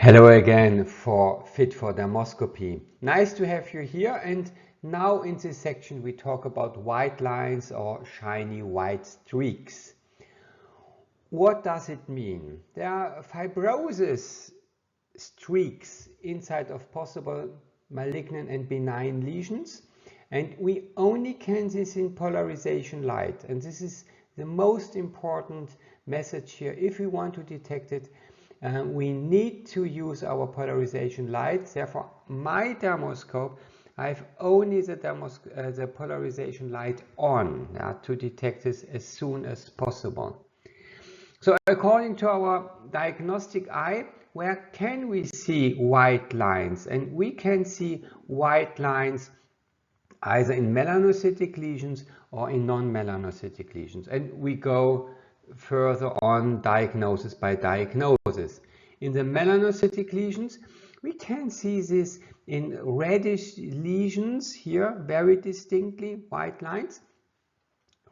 Hello again for Fit for Dermoscopy. Nice to have you here, and now in this section we talk about white lines or shiny white streaks. What does it mean? There are fibrosis streaks inside of possible malignant and benign lesions, and we only can this in polarization light, and this is the most important message here. If we want to detect it, we need to use our polarization light. Therefore, my dermoscope, I have only the polarization light on to detect this as soon as possible. So according to our diagnostic eye, where can we see white lines? And we can see white lines either in melanocytic lesions or in non-melanocytic lesions. And we go further on diagnosis by diagnosis. In the melanocytic lesions, we can see this in reddish lesions here, very distinctly, white lines.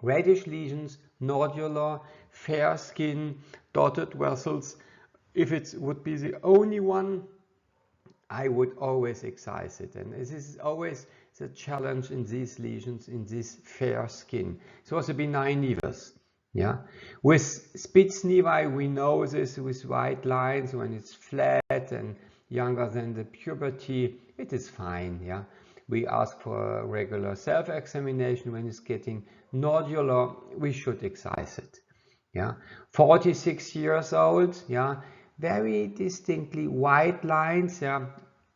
Reddish lesions, nodular, fair skin, dotted vessels. If it would be the only one, I would always excise it. And this is always the challenge in these lesions, in this fair skin. So it's a benign nevus. Yeah, with Spitz nevi, we know this with white lines when it's flat and younger than the puberty, it is fine. Yeah, we ask for a regular self-examination. When it's getting nodular, we should excise it. Yeah, 46 years old. Yeah, very distinctly white lines. Yeah,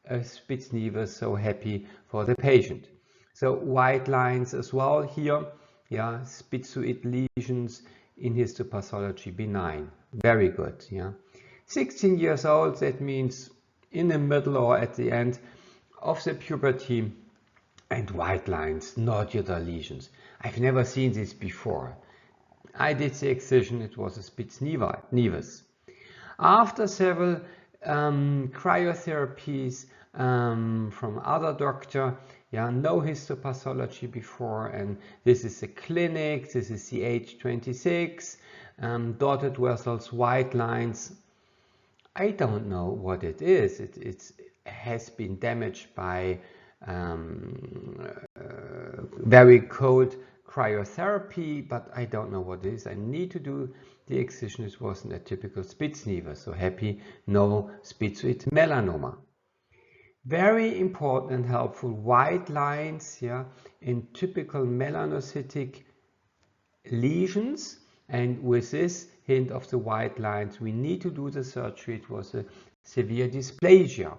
a Spitz nevus, so happy for the patient. So white lines as well here. Yeah, spitzoid lesions in histopathology benign. Very good. Yeah, 16 years old, that means in the middle or at the end of the puberty, and white lines, nodular lesions. I've never seen this before. I did the excision, it was a Spitz nevus. After several cryotherapies from other doctor, no histopathology before, and this is the clinic, this is the age 26, dotted vessels, white lines. I don't know what it is. It has been damaged by very cold cryotherapy, but I don't know what it is. I need to do the excision. It wasn't a typical Spitz nevus, so happy, no spitzoid melanoma. Very important and helpful white lines in typical melanocytic lesions, and with this hint of the white lines, we need to do the surgery. It was a severe dysplasia.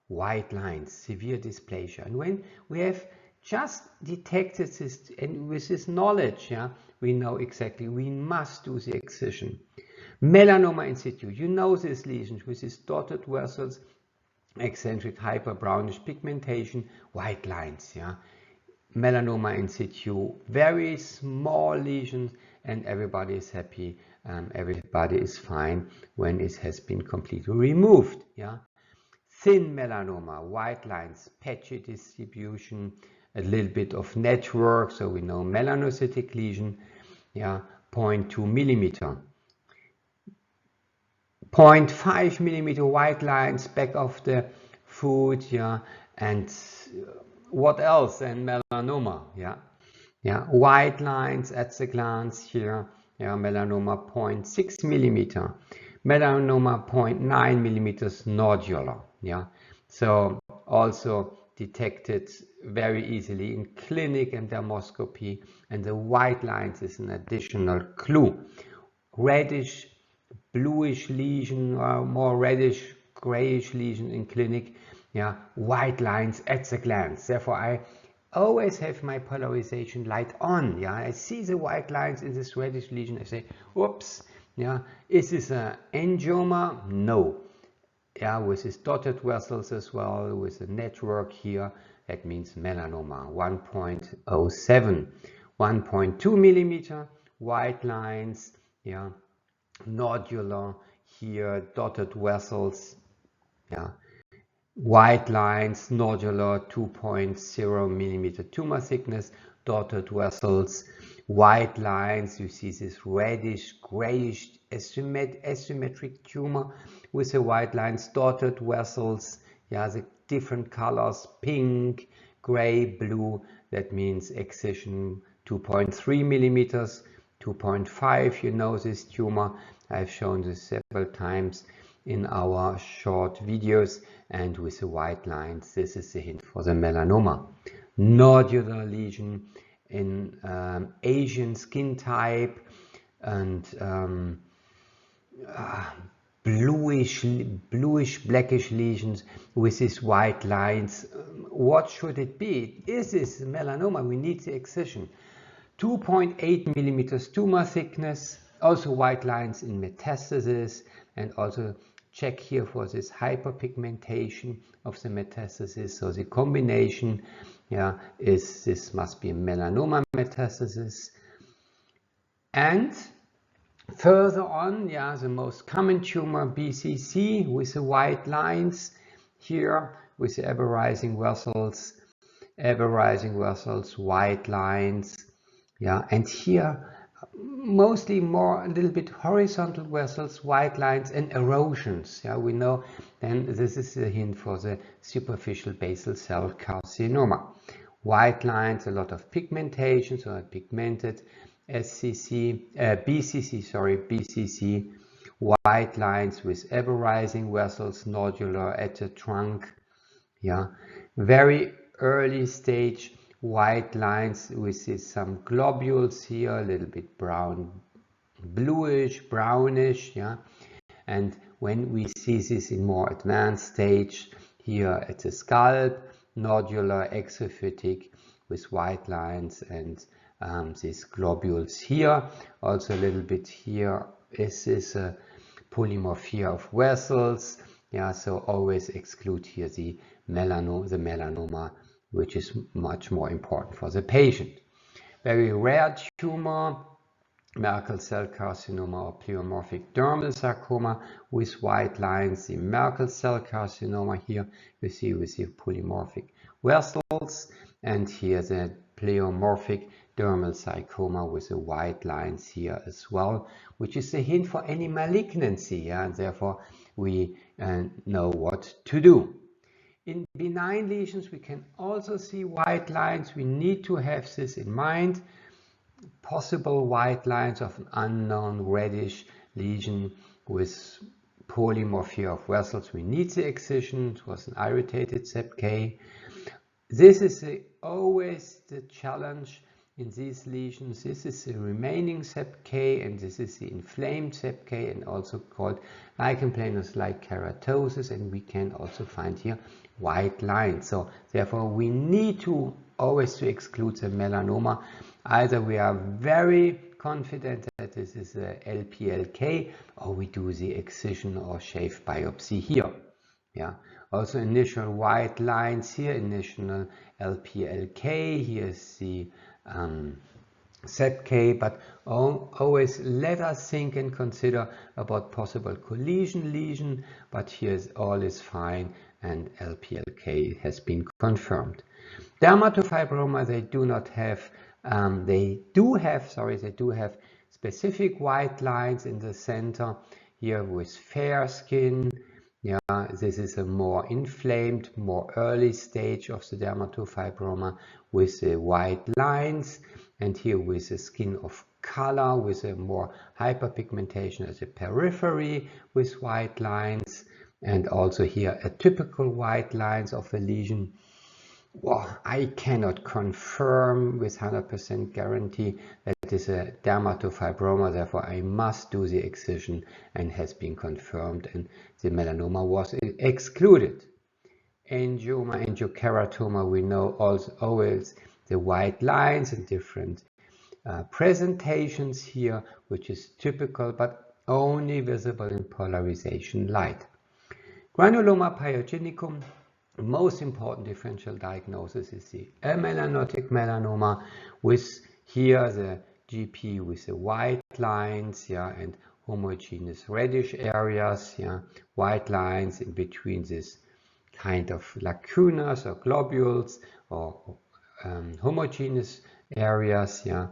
White lines, severe dysplasia. And when we have just detected this, and with this knowledge, we know exactly we must do the excision. Melanoma in situ, you know this lesion with these dotted vessels, eccentric hyperbrownish pigmentation, white lines. Melanoma in situ, very small lesions, and everybody is happy. Everybody is fine when it has been completely removed. Thin melanoma, white lines, patchy distribution, a little bit of network, so we know melanocytic lesion, 0.2 millimeter. 0.5 millimeter white lines back of the foot, and what else than melanoma, white lines at the glance here, melanoma 0.6 millimeter, melanoma 0.9 millimeters nodular, so also detected very easily in clinic and dermoscopy, and the white lines is an additional clue. Reddish bluish lesion or more reddish grayish lesion in clinic, white lines at the glance. Therefore, I always have my polarization light on. I see the white lines in this reddish lesion. I say, whoops, is this an angioma? No. With these dotted vessels as well, with the network here, that means melanoma. 1.07, 1.2 millimeter, white lines, nodular here, dotted vessels, white lines, nodular, 2.0 millimeter tumor thickness, dotted vessels, white lines. You see this reddish, grayish, asymmetric tumor with the white lines, dotted vessels. Yeah, the different colors, pink, gray, blue. That means excision 2.3 millimeters, 2.5. You know this tumor. I've shown this several times in our short videos. And with the white lines, this is the hint for the melanoma. Nodular lesion in Asian skin type, and bluish, blackish lesions with these white lines. What should it be? Is this melanoma? We need the excision. 2.8 millimeters tumor thickness, also white lines in metastasis, and also check here for this hyperpigmentation of the metastasis. So the combination, yeah, is this must be a melanoma metastasis. And further on, yeah, the most common tumor, BCC, with the white lines here, with the ever rising vessels, white lines, yeah, and here mostly more a little bit horizontal vessels, white lines, and erosions. Yeah, we know then this is a hint for the superficial basal cell carcinoma. White lines, a lot of pigmentation, so pigmented BCC, white lines with ever rising vessels, nodular at the trunk. Yeah, very early stage white lines with some globules here, a little bit brown, bluish, brownish. Yeah, and when we see this in more advanced stage here at the scalp, nodular, exophytic with white lines and these globules here. Also a little bit here is this polymorphia of vessels. Yeah, so always exclude here the melanoma, which is much more important for the patient. Very rare tumor, Merkel cell carcinoma or pleomorphic dermal sarcoma with white lines. The Merkel cell carcinoma here you see with the polymorphic vessels, and here the pleomorphic dermal sarcoma with the white lines here as well, which is a hint for any malignancy. Yeah, and therefore we know what to do. In benign lesions, we can also see white lines. We need to have this in mind. Possible white lines of an unknown reddish lesion with polymorphia of vessels. We need the excision. It was an irritated sepc. This is always the challenge in these lesions. This is the remaining sepc, and this is the inflamed sepc, and also called lichen planus like keratosis, and we can also find here white lines. So therefore we need to always to exclude the melanoma. Either we are very confident that this is a LPLK, or we do the excision or shave biopsy here. Yeah. Also initial white lines here, initial LPLK. Here's the sepc, but always let us think and consider about possible collision lesion. But here's all is fine, and LPLK has been confirmed. Dermatofibroma, they do have specific white lines in the center here with fair skin. Yeah, this is a more inflamed, more early stage of the dermatofibroma with the white lines, and here with the skin of color with a more hyperpigmentation at the periphery with white lines, and also here atypical white lines of a lesion. Well, I cannot confirm with 100% guarantee that it is a dermatofibroma, therefore I must do the excision, and has been confirmed, and the melanoma was excluded. Angioma, angiokeratoma, we know always the white lines and different presentations here, which is typical but only visible in polarization light. Granuloma pyogenicum. The most important differential diagnosis is the amelanotic melanoma, with here the GP with the white lines, yeah, and homogeneous reddish areas, yeah, white lines in between this kind of lacunas or globules or homogeneous areas, yeah,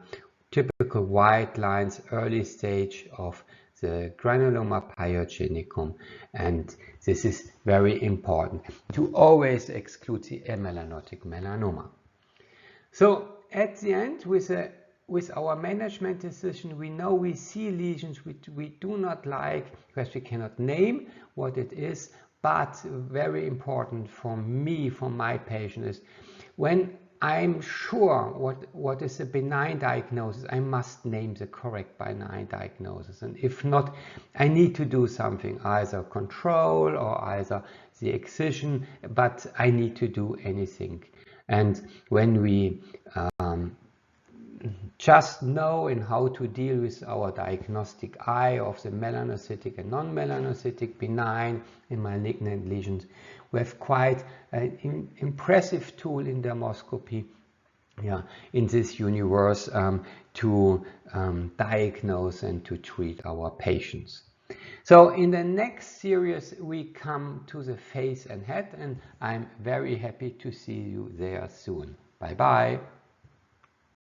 typical white lines, early stage of the Granuloma pyogenicum, and this is very important to always exclude the amelanotic melanoma. So at the end, with our management decision, we know we see lesions which we do not like because we cannot name what it is, but very important for me, for my patient, is when I'm sure what is a benign diagnosis, I must name the correct benign diagnosis. And if not, I need to do something, either control or either the excision, but I need to do anything. And when we just know in how to deal with our diagnostic eye of the melanocytic and non-melanocytic, benign and malignant lesions, we have quite an impressive tool in dermoscopy, in this universe, to diagnose and to treat our patients. So in the next series we come to the face and head, and I'm very happy to see you there soon. Bye bye.